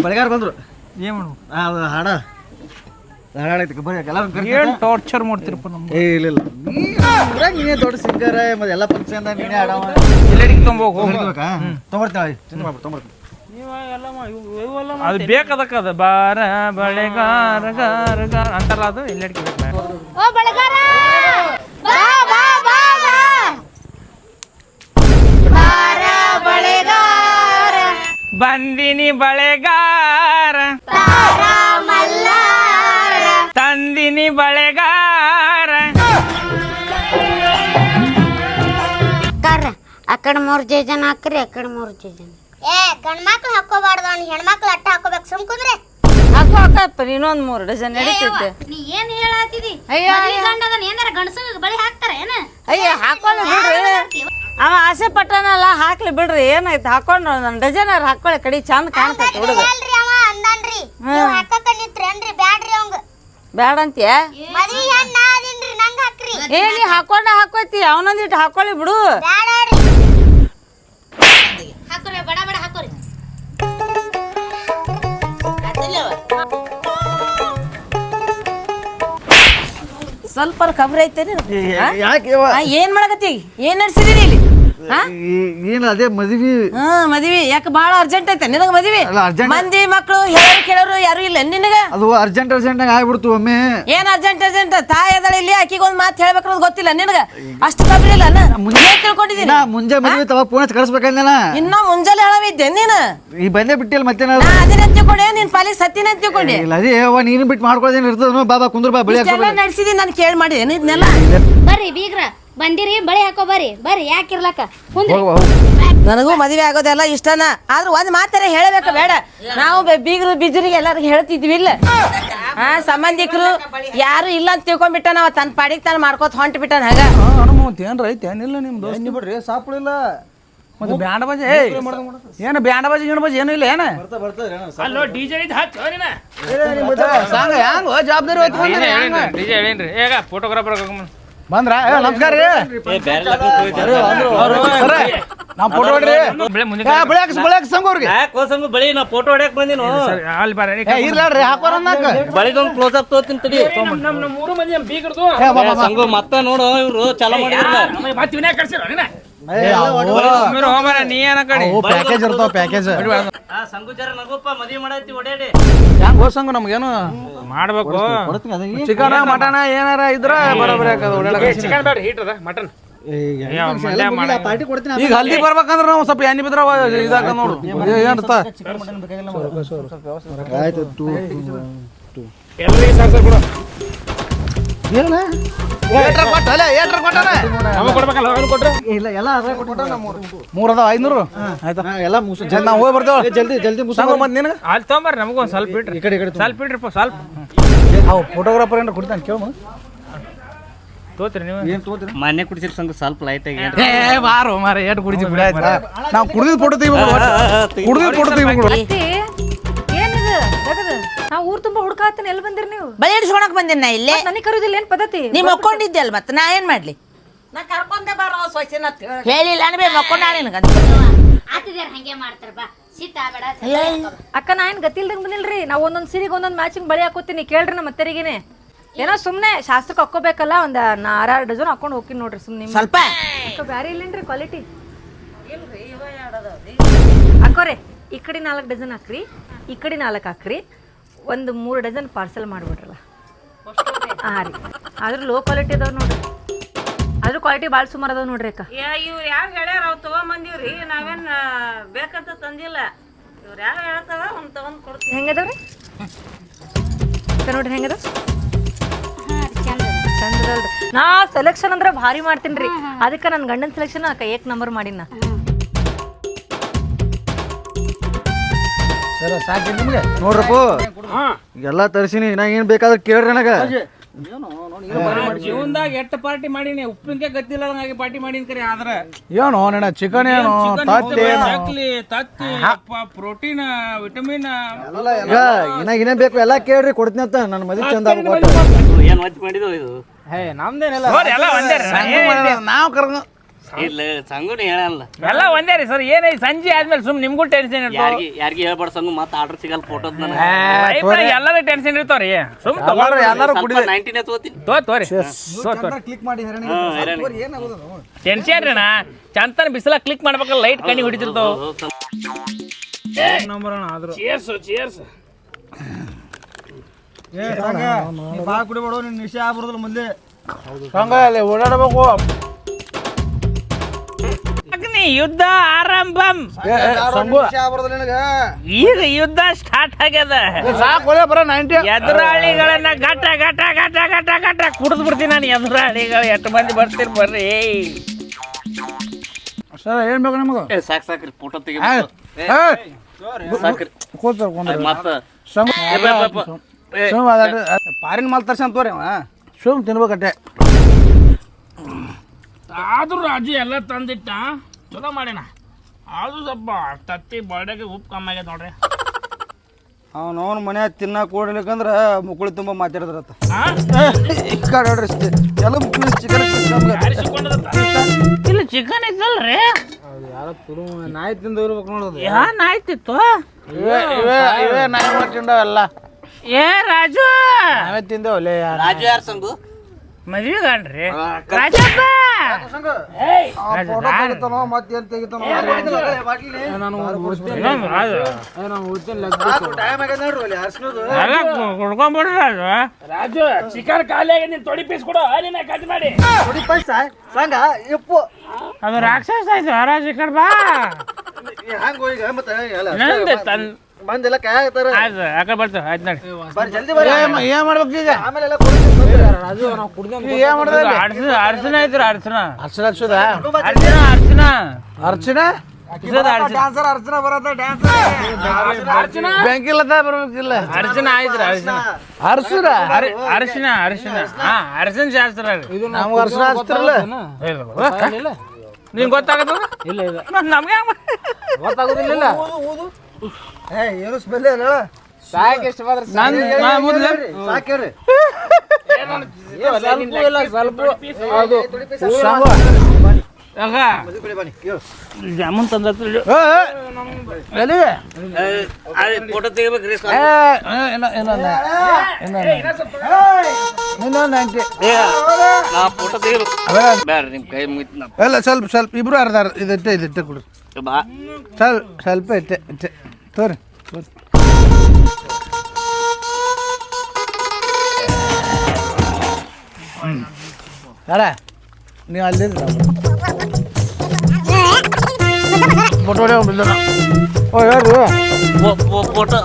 ಬಳೆಗಾರ ಬಂದ್ರು ಏನು ಮಾಡು ಅದು ಹಾಡಾಡೈತಿ ಬರ್ರಿ ಎಲ್ಲರೂ ಏನು ಟಾರ್ಚರ್ ಮಾಡ್ತಿರಪ್ಪ ನಮ್ಗೆ. ಇಲ್ಲ ಊರಾಗ ನೀನೇ ದೊಡ್ಡ ಸಿಂಗರ್ ಮತ್ತೆ ಎಲ್ಲ ಫಂಕ್ಷನ್ ನೀನೇ ಆಡವ ಎಲ್ಲಡಿಗೆ ತೊಗೊಂಬೋಗಿ ತೊಗೊಳ್ತಾಳೆ ಚಿಂತೆ ಮಾಡ್ಬಿಟ್ಟು ತೊಗೊಂಬರ್ತೀನಿ. ಅದು ಬೇಕದಕ್ಕದ ಬಾರ ಬಳೆಗಾರ ಗಾರ ಗಾರ ಅಂತಾರಲ್ಲ ಅದು ಎಲ್ಲಡಿಗೆ ಬೇಕು. ಓ ಬಳೆಗಾರ ಬಾ ಬಾ ಬಾ ಬಾರ ಬಳೆಗಾರ ಬಂದಿನಿ ಬಳೆಗಾರ ತಂದಿನಿ ಬಳೆಗಾರ. ಅಕಡೆ 3 ಜನ ಹಾಕ್ರಿ ಅಕಡೆ 3 ಜನ. ಗಂಡ್ಮಕ್ಳು ಹಾಕೋಬಾರ್ದು ಅವ್ನು ಹೆಣ್ಮಕ್ಳು ಅಟ್ಟ ಹಾಕೋಬೇಕು. ಸುಮ್ಕುಂದ್ರೆ ಹಾಕಪ್ಪ ಇನ್ನೊಂದು 3 ಡಜನ್ ನಡೀತೈತೆ. ನೀ ಏನ್ ಹೇಳಾತಿದಿ? ಗಂಡದನ್ ಏನಾರ ಗಂಡಸ ಬಳಿ ಹಾಕ್ತಾರ ಏನ? ಅಯ್ಯ ಹಾಕೊಳ್ಳಿ ಬಿಡ್ರಿ. ಅವ ಆಸೆ ಪಟ್ಟನಲ್ಲ ಹಾಕ್ಲಿ ಬಿಡ್ರಿ. ಏನಾಯ್ತು ಹಾಕೊಂಡು ನನ್ನ ಡಜನ್ ಹಾಕೊಳ್ಳಿ ಕಡಿ ಚಂದ ಕಾಣ್ತೈತಿ ಹುಡುಗ. ಅವ ಅಂದನ್ರಿ ನೀವು ಹಾಕಕ ನಿತ್ರೇನ್ರಿ ಬ್ಯಾಡ್ರಿ ಅವಂಗ. ಬ್ಯಾಡ ಅಂತೀಯ? ಮದ್ವಿ ಹೆಣ್ಣ ಆದಿನ್ರಿ ನಂಗ ಹಾಕ್ರಿ. ಏ ನೀ ಹಾಕೋತಿ ಅವನೊಂದಿಟ್ಟು ಹಾಕೊಳ್ಳಿ ಬಿಡು. ಬ್ಯಾಡ್ರಿ ಹಾಕೋರಿ ಬಡ ಬಡ ಹಾಕೋರಿ. ಸ್ವಲ್ಪ ಖಬರ್ ಐತೇನಿ. ಯಾಕೆ ಏನ್ ಮಾಡಕತ್ತಿ? ಏನ್ ನಡ್ಸಿದೀನಿ ಇಲ್ಲಿ? ಏನು ಅದೇ ಮದ್ವಿ ಮದ್ವಿ ಯಾಕೆ ಭಾಳ ಅರ್ಜೆಂಟ್ ಐತೆ ನಿನಗ ಮದ್ವಿ? ಅಲ್ಲ, urgent- ಮಂದಿ ಮಕ್ಕಳು ಹೇಳೋರು ಕೇಳೋರು ಯಾರು ಇಲ್ಲ ನಿನಗ? ಅದು ಅರ್ಜೆಂಟ್ ಆಗ್ಬಿಡ್ತು ಒಮ್ಮೆ. ಏನ್ ಅರ್ಜೆಂಟ್ ತಾಯಿ ಅದಳ ಇಲ್ಲಿ ಆಕಿಗೆ ಒಂದ್ ಮಾತು ಹೇಳ್ಬೇಕನ್ನೋದು ಗೊತ್ತಿಲ್ಲ ನಿನಗ? ಅಷ್ಟು ಖಬರ್ ಇಲ್ಲ ಮುಂಜಾನೆ ತಿಳ್ಕೊಂಡಿದ್ದೀನಿ. ಮುಂಜೆ ಮದ್ವಿ ತವ ಪೂರ್ಣ ಕಳಿಸ್ಬೇಕಂದ ಇನ್ನೂ ಮುಂಜಾನೆ ಹೇಳವಿದ್ದೆ ನೀನು. ಈ ಬಂದೇ ಬಿಟ್ಟಿಲ್ಲ ಮತ್ತೆ ನಾ ಅದನ್ನ ತಿಳ್ಕೊಂಡೆ ನಿನ್ ಪಾಲಿ ಸತ್ತಿನ ತಿಳ್ಕೊಂಡೆ. ಇಲ್ಲ ಅದೇ ನೀನು ಬಿಟ್ಟು ಮಾಡ್ಕೊಳ್ಳೋದೇನು ಇರ್ತದ ಬಾಬಾ ಕುಂದ್ರ ಬಾ ಬಳಿ ಎಲ್ಲ ನಡ್ಸಿದಿ ನಾನು ಕೇಳಿ ಮಾಡಿದೆ ಇದನ್ನೆಲ್ಲ. ಬರ್ರಿ ಬೀಗ್ರ ಬಂದಿರಿ ಬಳಿ ಹಾಕೋ ಬರ್ರಿ ಯಾಕಿರ್ಲಕ್ಕ ನನಗೂ ಮದುವೆ ಆಗೋದೆಲ್ಲ ಇಷ್ಟನ. ಆದ್ರೂ ಒಂದ್ ಮಾತಾರ ಹೇಳಬೇಕು ಬೇಡ. ನಾವು ಬೀಗರು ಬಿಜರಿಗೆ ಎಲ್ಲರಿಗೂ ಹೇಳ್ತಿದ್ವಿ ಇಲ್ಲ. ಸಂಬಂಧಿಕರು ಯಾರು ಇಲ್ಲ ಅಂತ ತಿಳ್ಕೊಂಡ್ಬಿಟ್ಟ ನಾವ್ ತನ್ನ ಪಾಡಿಗೆ ತಾನು ಮಾಡ್ಕೋತ ಹೊಂಟ್ ಬಿಟ್ಟಾನ. ಹಾಗ ಹನುಮಂತ ಏನ್ರ ಐತೆ ಏನಿಲ್ಲ ನಿಮ್ದು ಬಿಡ್ರಿ ಸಾಪುಳಿಲ್ಲ ಮತ್ತೆ ಬ್ಯಾಂಡ್ ಬಾಜಿ ಏನು ಬ್ಯಾಂಡ್ ಬಾಜಿ ಗಿಣ ಬಾಜಿ ಏನೂ ಇಲ್ಲ ಏನ ಅಲ್ಲೋ ಡಿಜೆ ಇದು ಹಚ್ಚ ಜವಾಬ್ದಾರಿ ಡಿಜೆ ಹೇಳೇನ್ರಿ ಈಗ ಫೋಟೋಗ್ರಾಫರ್ ಬಂದ್ರ ನಮಸ್ಕಾರ ರೀ ನಾವು ಫೋಟೋ ಹೊಡ್ರಿ ಬೆಳ್ಯಾಕ ಸಂಗೋರ್ಗೆ ಕೋಸಂಗು ಬಳಿ ನಾ ಫೋಟೋ ಹೊಡ್ಯಾಕ್ ಬಂದಿನು ಅಲ್ಲಿ ಬರ ಇರ್ಲಾಡ್ರಿ ಹಾಕೋರ ಬಳಿದೊಂದು ಕ್ಲೋಸ್ ಅಪ್ ತೋತೀನಿ ತಡಿ ನಮ್ಮ 3 ಮಂದಿ ಬೀಗರ್ದು ಸಂಗು ಮತ್ತ ನೋಡು ಇವ್ರು ಚಾಲೂ ಮಾಡಿದ್ರಲ್ಲ ಮತ್ತೆ ವಿನಯ ಕಳ್ಸಿರ ನೀ ಏನ ಕಡೆ ಪ್ಯಾಕೇಜ್ ಇರ್ತಾವ ಪ್ಯಾಕೇಜ್ ಸಂಗು ಜರ ನಗುಪ್ಪ ಮದ್ವಿ ಮಾಡೈತಿ ಓಡಾಡಿ ಹೆಂಗ್ ಹೋಸಂಗು ನಮ್ಗೇನು ಮಾಡ್ಬೇಕು ಚಿಕನ್ ಮಟನ್ ಏನಾರ ಇದ್ರ ಬರೋಬ್ರಿ ಚಿಕನ್ ಬೇಡ ಹೀಟ್ ಅದ ಮಟನ್ ಈಗ ಹಲ್ದಿ ಬರ್ಬೇಕಂದ್ರ ನಾವು ಸ್ವಲ್ಪ ಎಣ್ಣೆ ಬಿದ್ರ ಇದಾಗ ನೋಡು ಏನಂತ ಎಲ್ಲರಿಗೆ ಸಾಕು ಕೊಡು ಮೂರ್ ಅದಾವ 500 ಆಯ್ತಾ ಎಲ್ಲ ನಾವು ಹೋಗಿ ಬರ್ತೇವೆ ಜಲ್ದಿ ಮತ್ತೆ ನಿನಗೆ ಅಲ್ಲಿ ತೊಗೊಂಬರ್ರಿ ನಮಗೂ ಒಂದು ಸ್ವಲ್ಪ ಇಟ್ರಿ ಸ್ವಲ್ಪ ಇಟ್ರಿಪ್ಪ ಸ್ವಲ್ಪ ಅವು ಫೋಟೋಗ್ರಾಫರ್ ಏನಾರ ಕುಡಿತಾನೆ ಕೇಳು ತೋತ್ರಿ ನೀವು ಏನು ತಗೋತೀರಿ ಮಾನ್ಯ ಕುಡಿಸಿರ್ ಸಂಗು ಸ್ವಲ್ಪ ಲೈಟ್ ಆಗಿ ಬಾರೋ ಮಾರ ಎಷ್ಟು ಕುಡಿಸಿ ಬಿಡ ನಾವು ಕುಡಿದ್ ಫೋಟೋ ತೆಗಿಬೇಕು ಅತ್ತಿ ಏನಿದು ಜಗದ ನಾವು ಊರ್ ತುಂಬಾ ಹುಡುಕಾತನ ಎಲ್ಲಿ ಬಂದಿರಿ ನೀವು ಬಳಿ ಇಡ್ಸ್ಕೊಳಕ್ ಬಂದಿನ ನಾ ಇಲ್ಲೇ ನನಗೆ ಕರುದಿಲ್ಲ ಏನ್ ಪದ್ಧತಿ ನೀ ಮಕ್ಕೊಂಡಿದ್ದೆ ಅಲ್ ಮತ್ತೆ ನಾ ಏನ್ ಮಾಡ್ಲಿ ಹೇಳಿಲ್ಲ ಅನ್ಬೇ ಮಕ್ಕೊಂಡ ನಿನಗಂತ ಆತಿದಾರ ಹಂಗೆ ಮಾಡ್ತಾರ ಬಾ ಸೀತಾ ಬೇಡ ಅಕ್ಕ ನಾ ಏನ್ ಗತಿಲ್ದಂಗ್ ಬಂದಿಲ್ರಿ ನಾವು ಒಂದೊಂದ್ ಸೀರೆಗೆ ಒಂದೊಂದ್ ಮ್ಯಾಚಿಂಗ್ ಬಳಿ ಹಾಕೋತೀನಿ ಕೇಳ್ರಿ ನಮ್ಮ ಅತ್ತರಿಗೇನೆ ಏನೋ ಸುಮ್ನೆ ಶಾಸ್ತ್ರಕ್ಕೆ ಹಾಕೋಬೇಕಲ್ಲ ಒಂದ್ 6 ಡಜನ್ ಹಾಕೊಂಡು ಹೋಗ್ತೀನಿ ನೋಡ್ರಿ ಸುಮ್ನೆ ಸ್ವಲ್ಪ ಬ್ಯಾರೆ ಇಲ್ಲೇನ್ರಿ ಕ್ವಾಲಿಟಿ ಅಕ್ಕೋರೆ ಈ ಕಡೆ 4 ಡಜನ್ ಹಾಕ್ರಿ ಈ ಕಡೆ 4 ಹಾಕ್ರಿ ಒಂದು 3 ಡಜನ್ ಪಾರ್ಸೆಲ್ ಮಾಡ್ಬಿಡ್ರಲ್ಲ ಹಾಂ ರೀ ಆದ್ರೆ ಲೋ ಕ್ವಾಲಿಟಿ ಅದಾವ ನೋಡ್ರಿ ಆದ್ರೂ ಕ್ವಾಲಿಟಿ ಭಾಳ ಸುಮಾರು ಅದಾವ ನೋಡ್ರಿ ಅಕ್ಕ ಇವ್ರು ಯಾರು ಹೇಳ್ಯಾರ ಅವ್ ತಗೊಂಬಂದಿವ್ರಿ ನಾವೇನ್ ಬೇಕಂತ ತಂದಿಲ್ಲ ಇವ್ರು ಯಾರು ಹೇಳ್ತಾರ ಒಂದ್ ತಗೊಂಡ್ ಕೊಡ್ತೀವಿ ಹೆಂಗದವ್ರಿ ಅಕ್ಕ ನೋಡ್ರಿ ಹೆಂಗದ ಚಂದದಲ್ರಿ ನಾ ಸೆಲೆಕ್ಷನ್ ಅಂದ್ರೆ ಭಾರಿ ಮಾಡ್ತೀನಿ ರೀ ಅದಕ್ಕೆ ನನ್ನ ಗಂಡನ ಸೆಲೆಕ್ಷನ್ ಅಕ್ಕ 1 ನಂಬರ್ ಮಾಡಿನ ಸರ ಸಾಕಿ ನಿಮ್ಗೆ ನೋಡ್ರಪ್ಪ ಎಲ್ಲ ತರಿಸಿನಿ ನಾ ಏನ್ ಬೇಕಾದ್ರೆ ಕೇಳ್ರಿ ನನಗ ಜೀವನದಾಗ ಎಷ್ಟು ಪಾರ್ಟಿ ಮಾಡೀನಿ ಉಪ್ಪಿನಕಾಯಿ ಗತ್ತಿಲ್ಲ ಹಾಗೆ ಪಾರ್ಟಿ ಮಾಡೀನಿ ಕರೆ ಆದ್ರೆ ಏನೋ ನಿನ್ನ ಚಿಕನ್ ಏನು ತತ್ತಿ ಪ್ರೋಟೀನ್ ವಿಟಮಿನ್ ಈಗ ಇನ್ನ ಬೇಕು ಎಲ್ಲ ಕೇಳ್ರಿ ಕೊಡ್ತೀನಿ ಅಂತ ನನ್ನ ಮದುವೆ ಚಂದ ಏನ್ ಒತ್ತಿ ಮಾಡಿದ್ವು ಇದು ಎಲ್ಲ ಒಂದೇ ರೀ ನಾವು ಕರ್ಕೊಂಡು ಇಲ್ಲ ಸಂಗುನ ಹೇಳಲ್ಲ ಎಲ್ಲ ಒಂದೇ ರೀ ಸರ್ ಏನೇ ಸಂಜೆ ಆದ್ಮೇಲೆ ಸುಮ್ ನಿಮ್ಗೂ ಟೆನ್ಷನ್ ಯಾರಿಗೆ ಹೇಳ್ಬಾರ್ದು ಸಂಗು ಮತ್ತೆ ಆರ್ಡರ್ ಸಿಗಲ್ಲ ಫೋಟೋದ್ ನನಗೆ ಎಲ್ಲರೂ ಟೆನ್ಷನ್ ಇರ್ತಾವ್ರಿ ಸುಮ್ ಎಲ್ಲರೂ ಕುಡಿದ 19 ತಗೋತೀನಿ ತೋರಿ ಕ್ಲಿಕ್ ಮಾಡಿ ಟೆನ್ಷನ್ ರೀ ನಾ ಚಂತನ ಬಿಸಿಲ ಕ್ಲಿಕ್ ಮಾಡ್ಬೇಕಲ್ಲ ಲೈಟ್ ಕಣ್ಣಿ ಹೊಡಿತಿರ್ತಾವ ಚೇರ್ಸ್ ಬಾ ಕುಡಿಬೇಡ ನಿನ್ ನಿಶೆ ಆಗ್ಬಾರ್ದಲ್ಲ ಮುಂದೆ ಹಂಗ ಅಲ್ಲಿ ಓಡಾಡಬೇಕು ಅಗ್ನಿ ಯುದ್ಧ ಆರಂಭಂ ಈಗ ಯುದ್ಧ ಸ್ಟಾರ್ಟ್ ಆಗ್ಯದ ಸಾಕೋಲೆ ಬರ 90 ಎದುರಾಳಿಗಳನ್ನ ಗಟ ಗಟ ಗಟ ಗಟ ಗಟ ಕುಡಿದು ಬಿಡ್ತೀನಿ ನಾನು ಎದುರಾಳಿಗಳು ಎಷ್ಟು ಮಂದಿ ಬರ್ತೀರಿ ಬರ್ರಿ ಸರ್ ಏನ್ ಬೇಕು ನಿಮಗೆ ಸಾಕ್ರಿ ಫೋಟೋ ತೆಗಿ ಸಾಕ್ರಿ ಮತ್ತ ಪಾರಿನ ಮಾಲ್ ತರ್ಸಂತ ತೋರಿ ಸುಮ್ ತಿನ್ಬೇಕಟ್ಟೆ ಆದ್ರೂ ರಾಜು ಎಲ್ಲ ತಂದಿಟ್ಟ ಚಲೋ ಮಾಡ್ಯಾನ ಆದ್ರೂ ಸ್ವಲ್ಪ ತತ್ತಿ ಬರ್ಡೇಗೆ ಉಪ್ಪು ಕಮ್ಮಿ ಆಗ್ಯದ ನೋಡ್ರಿ ಅವನವನ ಮನೆ ತಿನ್ನ ಕೊಡ್ಲಿಕ್ಕಂದ್ರ ಮುಕ್ಕಳಿ ತುಂಬ ಮಾತಾಡಿದ್ರತ್ತ ನೋಡ್ರಿ ಎಲ್ಲ ಮುಕ್ಕಳಿ ಚಿಕನ್ ಇಲ್ಲ ಚಿಕನ್ ಇದ್ದಲ್ರಿ ನಾಯಿ ತಿಂದು ಇರ್ಬೇಕು ನೋಡೋದು ಯಾ ನಾಯ್ತಿತ್ತು ಇವೇ ನಾಯಿ ಮಾಡಿ ತಿಂಡವೆಲ್ಲ ಏ ರಾಜು ನಾವೇ ತಿಂದೇವಲ್ಲೇ ರಾಜು ಯಾರು ಸಂಗು ಮದ್ವೆ ಗಂಡ್ರಿ ರಾಜಪ್ಪ ಮತ್ತೇನ್ ತೆಗಿತಾನೋ ಎಲ್ಲ ಕುಡ್ಕೊಂಡ್ಬಿಡ್ರಿ ರಾಜು ರಾಜು ಚಿಕನ್ ಖಾಲಿ ಆಗಿ ನೀನ್ ತೊಡಿ ಪೀಸ್ ಕೊಡು ನೀನ ಕಟ್ ಮಾಡಿ ಸಂಗ ಎಪ್ಪು ಅದು ರಾಕ್ಷಸ ಆಯ್ತು ರಾಜು ಚಿಕನ್ ಬಾ ಹಂಗ ಈಗ ಮತ್ತೆ ನಂದೆ ತನ್ ಮಂದೆಲ್ಲ ಕಾಯ ಆಗ್ತಾರ ಆಯ್ತು ಯಾಕೆ ಬರ್ತಾವ ಆಯ್ತು ನೋಡಿ ಬರ್ರಿ ಜಲ್ದಿ ಬರ್ರಿ ಏನ್ ಮಾಡ್ಬೇಕು ಈಗ ಆಮೇಲೆ ಏನ್ ಮಾಡ್ದೆ ಅರ್ಚನ ಐತ್ರಿ ಅರ್ಚನ ಹರ್ಷದ ಅರ್ಚನ ಅರ್ಚನ ಡ್ಯಾನ್ಸರ್ ಅರ್ಚನಾ ಬರತ್ತ ಡ್ಯಾನ್ಸರ್ ಬ್ಯಾಂಕ್ ಇಲ್ಲದ ಬರ್ಬೇಕಿಲ್ಲ ಅರ್ಚನ ಆಯ್ತ್ರಿ ಅರ್ಚನ ಅರ್ಶನ ಅರಿಶಿನ ಅರಿಶಿನ ಹಾ ಅರಿಶಿನ ಶಾಸ್ತ್ರ ರೀ ನಮ್ಗೆ ಅರ್ಶನ ಹಚ್ತಿರಲ್ಲ ನಿಂಗೆ ಗೊತ್ತಾಗತ್ತ ಇಲ್ಲ ಇಲ್ಲ ನಮ್ಗೆ ಗೊತ್ತಾಗೋದಿಲ್ಲ ಏನು ಸ್ಮೆಲ್ ಅಲ್ಲ ಸಾಕು ಎಷ್ಟು ಸಾಕ್ರಿ ಜಾಮೂನ್ ತಂದ ಫೋಟೋ ತೆಗಿಬೇಕ್ರಿ ನಾ ಫೋಟೋ ತೆಗಿಬೇಕು ಬ್ಯಾಡ್ರಿ ನಿಮ್ ಕೈ ಮುಗಿತ್ ನಾ ಅಲ್ಲ ಸ್ವಲ್ಪ ಇಬ್ರು ಅರ್ಧ ಇದಟ್ಟೆ ಕೊಡ್ರಿ ಬಾ ಸ್ವಲ್ಪ ಇಟ್ಟೆ ತೋರಿ ಅಲ್ಲ ನೀವು ಅಲ್ಲಿ ಫೋಟೋ ಓ ಯಾರು ಫೋಟೋ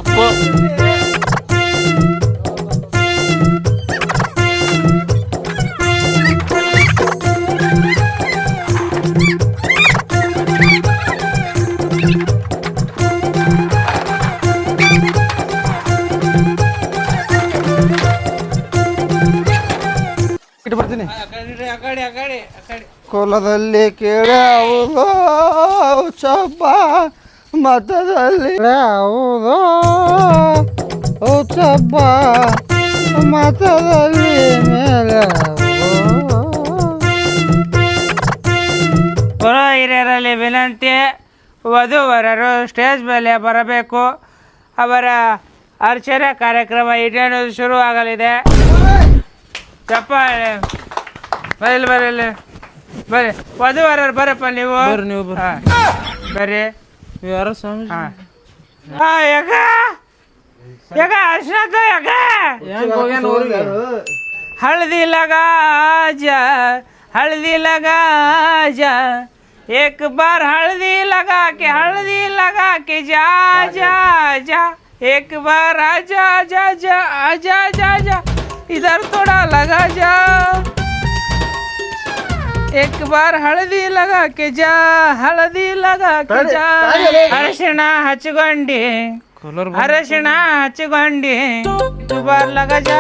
ಇಟ್ಟು ಬರ್ತೀನಿ ಕೋಲದಲ್ಲಿ ಕೇಳಾವುದೋ ಚಬ್ಬ ಮತದಲ್ಲಿ ಯಾವುದೋ ಚಬ್ಬ ಮತದಲ್ಲಿ ಮೇಲೆ ಪುರ ಹಿರಿಯರಲ್ಲಿ ವಿನಂತಿ ವಧುವರರು ಸ್ಟೇಜ್ ಮೇಲೆ ಬರಬೇಕು. ಅವರ ಅರ್ಚನೆ ಕಾರ್ಯಕ್ರಮ ಇನ್ನೇನು ಶುರುವಾಗಲಿದೆ. ಚಪ್ಪಾಳೆ ಬರ್ರಿ ವಧುವರರು ಬರಪ್ಪ ನೀವು ಬರ್ರಿ ಯಾರೋ ಸ್ವಾಮಿ ಯಾಕ ಅರ್ಶನ ಯಾಕ हल्दी लगा जा एक बार हल्दी लगा के जा जा जा एक बार आजा जा जा आजा जा जा इधर थोड़ा लगा जा एक बार हल्दी लगा के जा अरशिण हच्चुकोंडी अरशिण हच्चुकोंडी बार लगा जा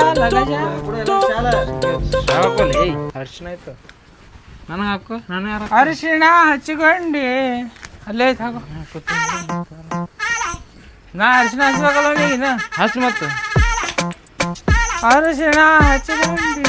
ಅರ್ಶನ ಆಯ್ತು ನನಗೆ ಹಾಕು ನಾನು ಯಾರು ಅರಿಶಿಣ ಹಚ್ಚಿಕೊಂಡಿ ಅಲ್ಲೇ ಹಾಕು ನಾ ಅರಿಶಿಣ ಹಚ್ಬೇಕಲ್ಲ ನೀನು ಹಚ್ಚು ಮತ್ತೆ ಅರಿಶಿಣ ಹಚ್ಚಿಕೊಂಡಿ